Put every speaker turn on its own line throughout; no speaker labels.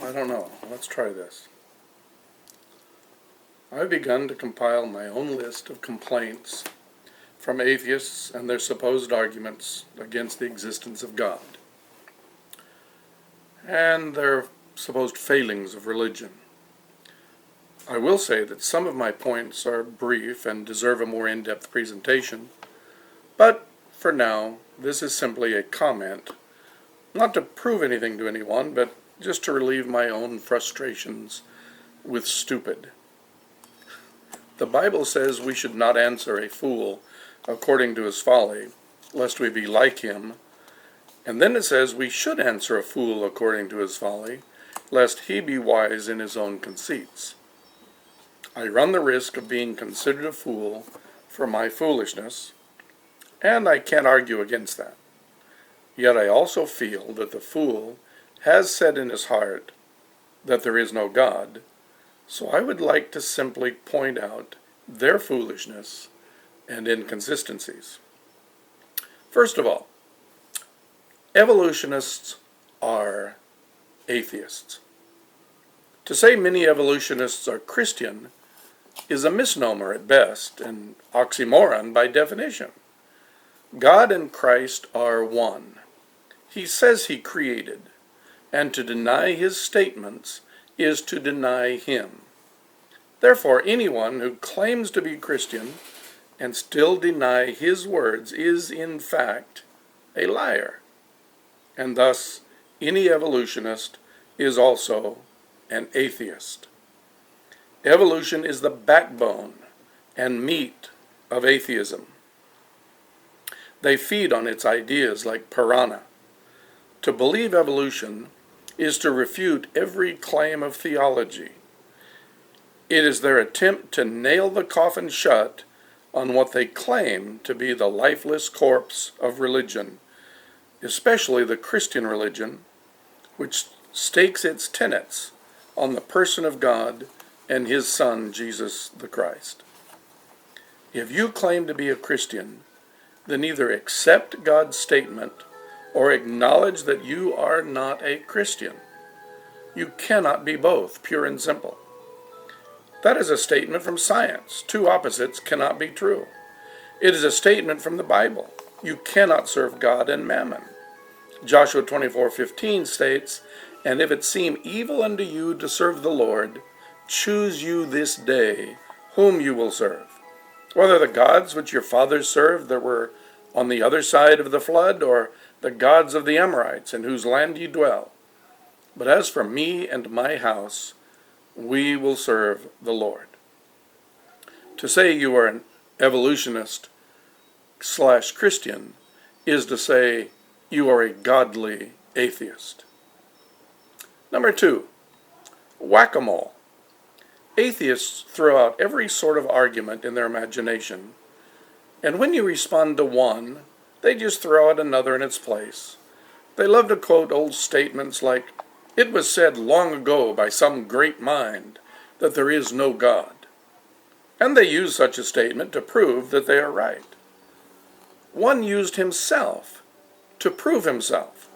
I don't know. Let's try this. I've begun to compile my own list of complaints from atheists and their supposed arguments against the existence of God and their supposed failings of religion. I will say that some of my points are brief and deserve a more in-depth presentation, but for now, this is simply a comment, not to prove anything to anyone, but just to relieve my own frustrations with stupid. The Bible says we should not answer a fool according to his folly, lest we be like him. And then it says we should answer a fool according to his folly, lest he be wise in his own conceits. I run the risk of being considered a fool for my foolishness, and I can't argue against that. Yet I also feel that the fool has said in his heart that there is no God, so I would like to simply point out their foolishness and inconsistencies. First of all, evolutionists are atheists. To say many evolutionists are Christian is a misnomer at best, and oxymoron by definition. God and Christ are one. He says he created, and to deny his statements is to deny him. Therefore, anyone who claims to be Christian and still deny his words is, in fact, a liar. And thus, any evolutionist is also an atheist. Evolution is the backbone and meat of atheism. They feed on its ideas like piranha. To believe evolution is to refute every claim of theology. It is their attempt to nail the coffin shut on what they claim to be the lifeless corpse of religion, especially the Christian religion, which stakes its tenets on the person of God and his Son, Jesus the Christ. If you claim to be a Christian, then either accept God's statement or acknowledge that you are not a Christian. You cannot be both, pure and simple. That is a statement from science. Two opposites cannot be true. It is a statement from the Bible. You cannot serve God and mammon. Joshua 24:15 states, "And if it seem evil unto you to serve the Lord, choose you this day whom you will serve, whether the gods which your fathers served that were on the other side of the flood, or the gods of the Amorites in whose land ye dwell. But as for me and my house, we will serve the Lord." To say you are an evolutionist/Christian is to say you are a godly atheist. Number 2, whack-a-mole. Atheists throw out every sort of argument in their imagination, and when you respond to one, they just throw out another in its place. They love to quote old statements like, "It was said long ago by some great mind that there is no God." And they use such a statement to prove that they are right. One used himself to prove himself.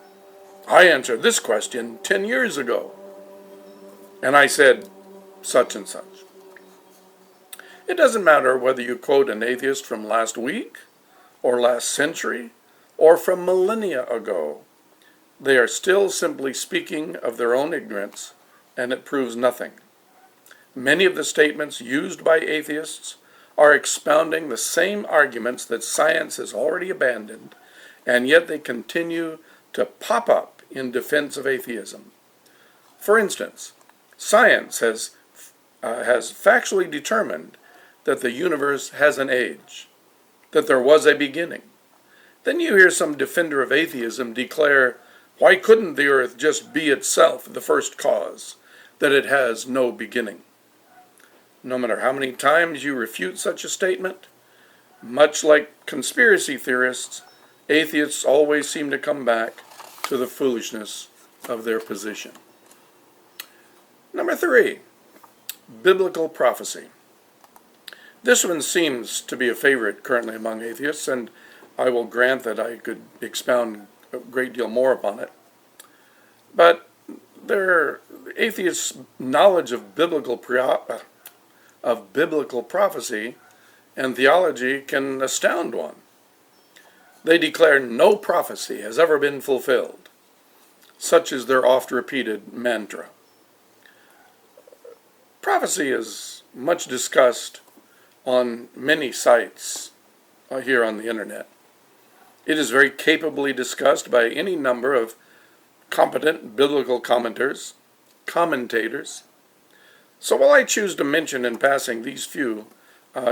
"I answered this question 10 years ago, and I said such and such." It doesn't matter whether you quote an atheist from last week, or last century, or from millennia ago. They are still simply speaking of their own ignorance, and it proves nothing. Many of the statements used by atheists are expounding the same arguments that science has already abandoned, and yet they continue to pop up in defense of atheism. For instance, science has factually determined that the universe has an age, that there was a beginning. Then you hear some defender of atheism declare, "Why couldn't the earth just be itself the first cause, that it has no beginning?" No matter how many times you refute such a statement, much like conspiracy theorists, atheists always seem to come back to the foolishness of their position. Number 3, biblical prophecy. This one seems to be a favorite currently among atheists, and I will grant that I could expound a great deal more upon it. But atheists' knowledge of biblical prophecy and theology can astound one. They declare no prophecy has ever been fulfilled. Such is their oft-repeated mantra. Prophecy is much discussed on many sites here on the internet. It is very capably discussed by any number of competent biblical commentators. So while I choose to mention in passing these few,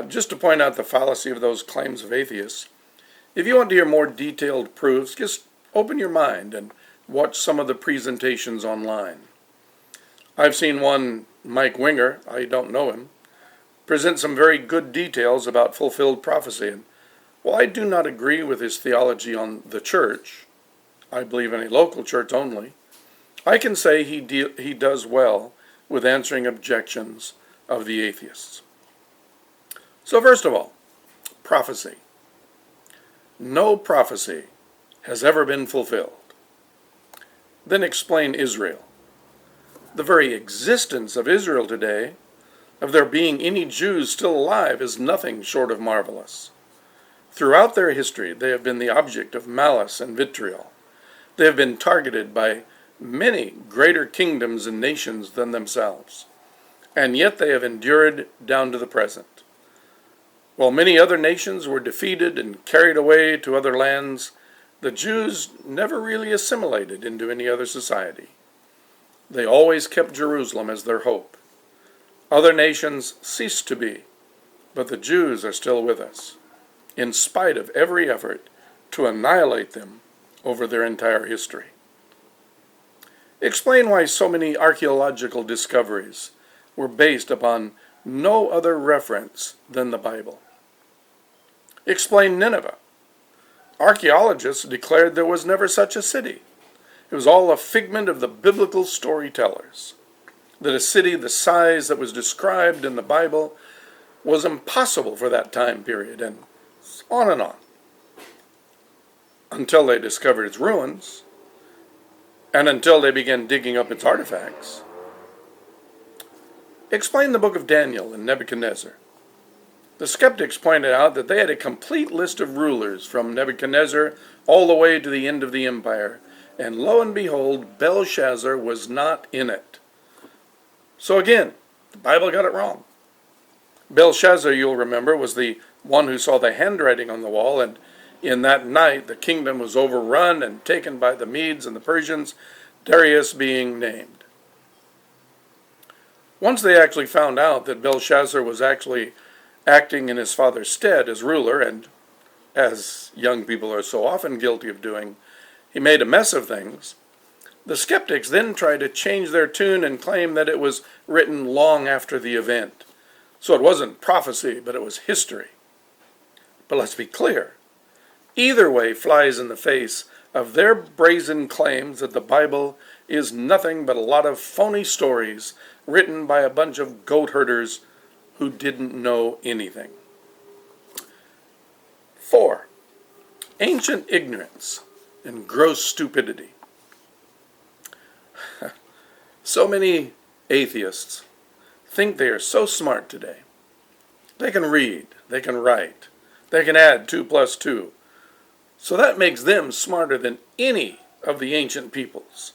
just to point out the fallacy of those claims of atheists, if you want to hear more detailed proofs, just open your mind and watch some of the presentations online. I've seen one, Mike Winger, I don't know him, present some very good details about fulfilled prophecy. And while I do not agree with his theology on the church, I believe in a local church only, I can say he does well with answering objections of the atheists. So first of all, prophecy. No prophecy has ever been fulfilled. Then explain Israel. The very existence of Israel today, of there being any Jews still alive, is nothing short of marvelous. Throughout their history, they have been the object of malice and vitriol. They have been targeted by many greater kingdoms and nations than themselves, and yet they have endured down to the present. While many other nations were defeated and carried away to other lands, the Jews never really assimilated into any other society. They always kept Jerusalem as their hope. Other nations ceased to be, but the Jews are still with us, in spite of every effort to annihilate them over their entire history. Explain why so many archaeological discoveries were based upon no other reference than the Bible. Explain Nineveh. Archaeologists declared there was never such a city. It was all a figment of the biblical storytellers, that a city the size that was described in the Bible was impossible for that time period, and on and on, until they discovered its ruins, and until they began digging up its artifacts. Explain the book of Daniel and Nebuchadnezzar. The skeptics pointed out that they had a complete list of rulers from Nebuchadnezzar all the way to the end of the empire, and lo and behold, Belshazzar was not in it. So again, the Bible got it wrong. Belshazzar, you'll remember, was the one who saw the handwriting on the wall, and in that night the kingdom was overrun and taken by the Medes and the Persians, Darius being named. Once they actually found out that Belshazzar was actually acting in his father's stead as ruler, and as young people are so often guilty of doing, he made a mess of things, the skeptics then tried to change their tune and claim that it was written long after the event. So it wasn't prophecy, but it was history. But let's be clear. Either way flies in the face of their brazen claims that the Bible is nothing but a lot of phony stories written by a bunch of goat herders who didn't know anything. 4. Ancient ignorance and gross stupidity. So many atheists think they are so smart today. They can read, they can write, they can add 2 plus 2. So that makes them smarter than any of the ancient peoples.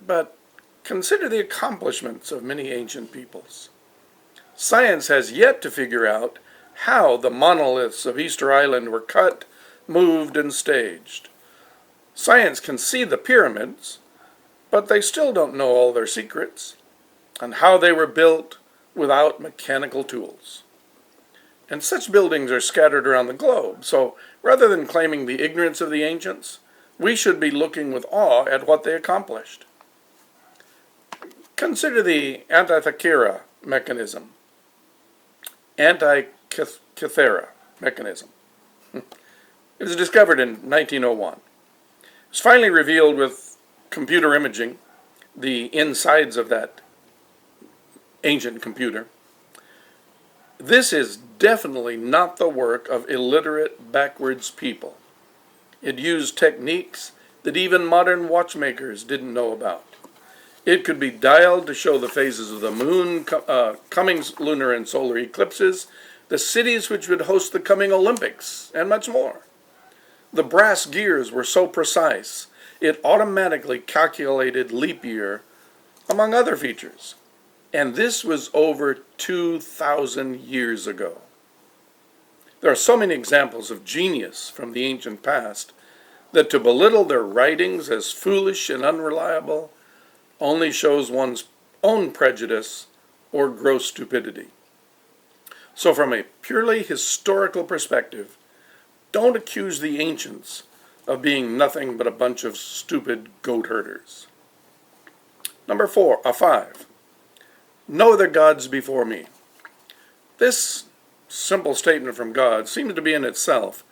But consider the accomplishments of many ancient peoples. Science has yet to figure out how the monoliths of Easter Island were cut, moved, and staged. Science can see the pyramids, but they still don't know all their secrets and how they were built without mechanical tools. And such buildings are scattered around the globe, so rather than claiming the ignorance of the ancients, we should be looking with awe at what they accomplished. Consider the Antikythera mechanism. Antikythera mechanism. It was discovered in 1901. It was finally revealed with computer imaging, the insides of that ancient computer. This is definitely not the work of illiterate, backwards people. It used techniques that even modern watchmakers didn't know about. It could be dialed to show the phases of the moon, coming lunar and solar eclipses, the cities which would host the coming Olympics, and much more. The brass gears were so precise, it automatically calculated leap year, among other features. And this was over 2,000 years ago. There are so many examples of genius from the ancient past that to belittle their writings as foolish and unreliable only shows one's own prejudice or gross stupidity. So from a purely historical perspective, don't accuse the ancients of being nothing but a bunch of stupid goat herders. Number 5. No other gods before me. This simple statement from God seems to be in itself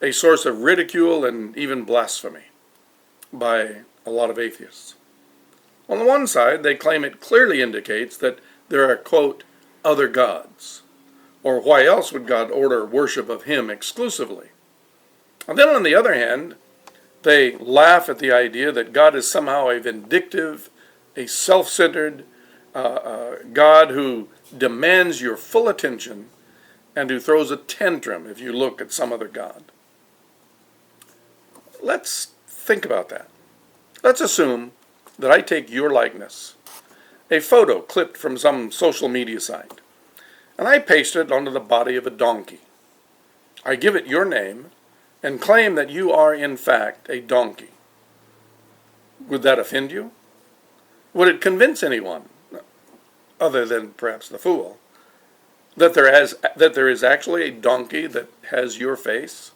a source of ridicule and even blasphemy by a lot of atheists. On the one side, they claim it clearly indicates that there are, quote, other gods, or why else would God order worship of him exclusively? And then on the other hand, they laugh at the idea that God is somehow a vindictive, a self-centered God who demands your full attention and who throws a tantrum if you look at some other god. Let's think about that. Let's assume that I take your likeness, a photo clipped from some social media site, and I paste it onto the body of a donkey. I give it your name and claim that you are in fact a donkey. Would that offend you? Would it convince anyone, other than perhaps the fool, that there is actually a donkey that has your face?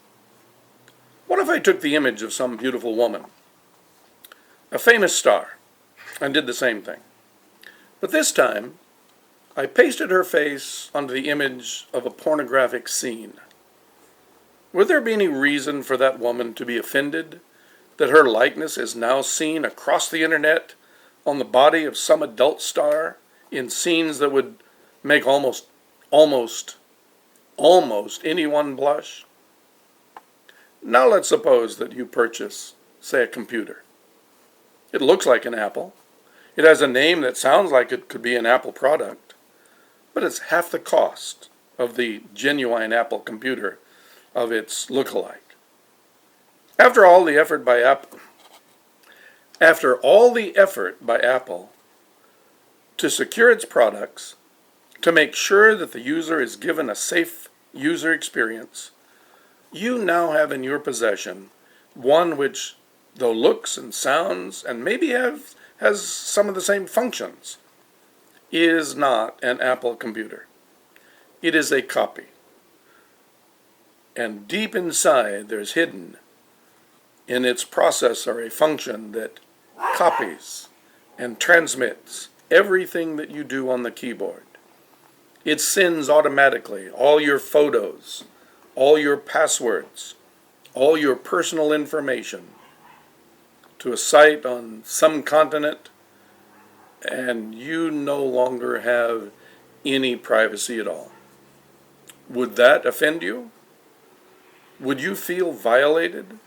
What if I took the image of some beautiful woman, a famous star, and did the same thing? But this time, I pasted her face onto the image of a pornographic scene. Would there be any reason for that woman to be offended that her likeness is now seen across the internet on the body of some adult star in scenes that would make almost anyone blush? Now let's suppose that you purchase, say, a computer. It looks like an Apple. It has a name that sounds like it could be an Apple product, but it's half the cost of the genuine Apple computer of its look-alike. After all the effort by Apple to secure its products, to make sure that the user is given a safe user experience, you now have in your possession one which, though looks and sounds and maybe has some of the same functions, is not an Apple computer. It is a copy. And deep inside there's hidden in its processor a function that copies and transmits everything that you do on the keyboard. It sends automatically all your photos, all your passwords, all your personal information to a site on some continent, and you no longer have any privacy at all. Would that offend you? Would you feel violated?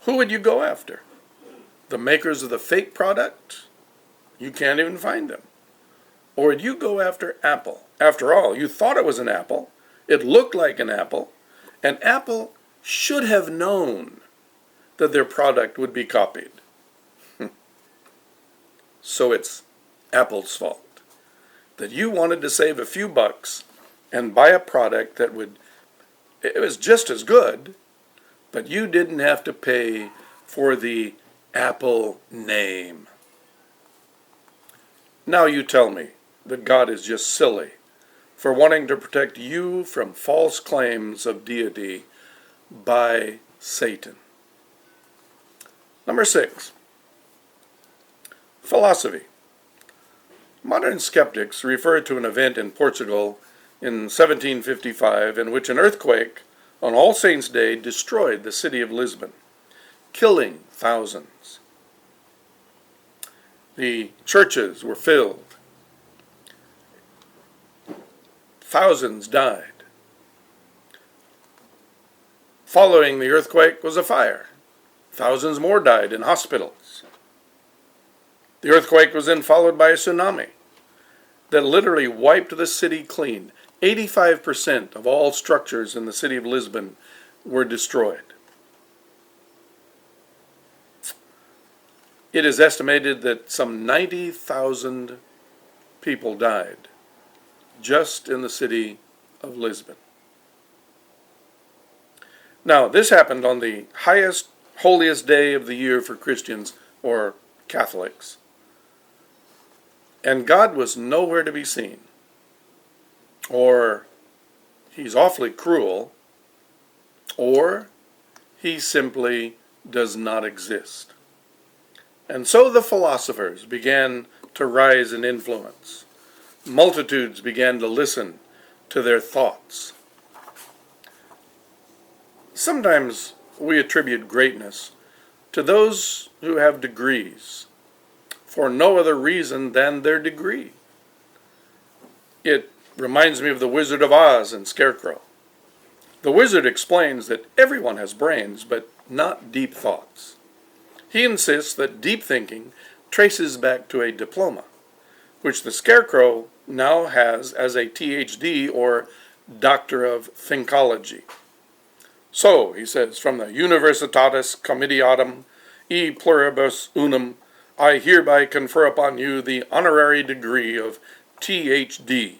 Who would you go after? The makers of the fake product? You can't even find them. Or would you go after Apple? After all, you thought it was an Apple. It looked like an Apple. And Apple should have known that their product would be copied. So it's Apple's fault that you wanted to save a few bucks and buy a product that it was just as good, but you didn't have to pay for the Apple name. Now you tell me that God is just silly for wanting to protect you from false claims of deity by Satan. Number 6, philosophy. Modern skeptics refer to an event in Portugal in 1755 in which an earthquake on All Saints' Day destroyed the city of Lisbon, killing thousands. The churches were filled. Thousands died. Following the earthquake was a fire. Thousands more died in hospitals. The earthquake was then followed by a tsunami that literally wiped the city clean. 85% of all structures in the city of Lisbon were destroyed. It is estimated that some 90,000 people died just in the city of Lisbon. Now, this happened on the highest, holiest day of the year for Christians or Catholics. And God was nowhere to be seen. Or he's awfully cruel, or he simply does not exist. And so the philosophers began to rise in influence. Multitudes began to listen to their thoughts. Sometimes we attribute greatness to those who have degrees for no other reason than their degree. It reminds me of the Wizard of Oz and Scarecrow. The wizard explains that everyone has brains, but not deep thoughts. He insists that deep thinking traces back to a diploma, which the Scarecrow now has as a THD, or Doctor of Thinkology. So, he says, from the Universitatis Comitiatum e Pluribus Unum, I hereby confer upon you the honorary degree of THD.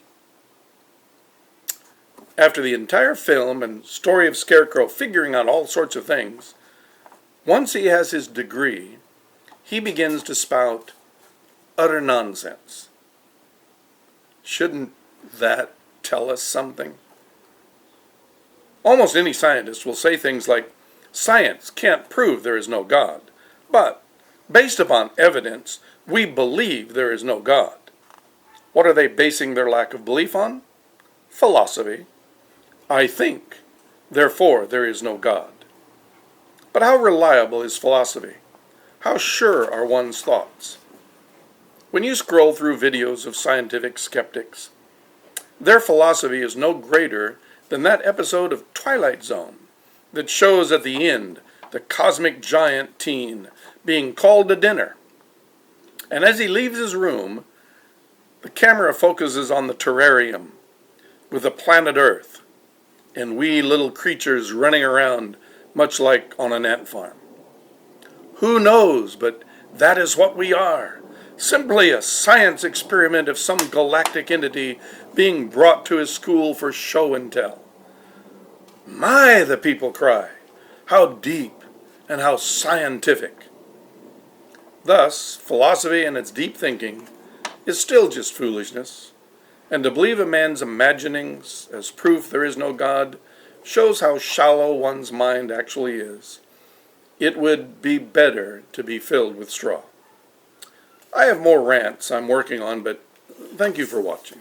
After the entire film and story of Scarecrow figuring out all sorts of things, once he has his degree, he begins to spout utter nonsense. Shouldn't that tell us something? Almost any scientist will say things like, science can't prove there is no God, but based upon evidence, we believe there is no God. What are they basing their lack of belief on? Philosophy. I think, therefore there is no God. But how reliable is philosophy? How sure are one's thoughts? When you scroll through videos of scientific skeptics, their philosophy is no greater than that episode of Twilight Zone that shows at the end the cosmic giant teen being called to dinner. And as he leaves his room, the camera focuses on the terrarium with the planet Earth and wee little creatures running around much like on an ant farm. Who knows, but that is what we are. Simply a science experiment of some galactic entity being brought to his school for show and tell. My, the people cry, how deep and how scientific. Thus, philosophy and its deep thinking is still just foolishness, and to believe a man's imaginings as proof there is no God shows how shallow one's mind actually is. It would be better to be filled with straw. I have more rants I'm working on, but thank you for watching.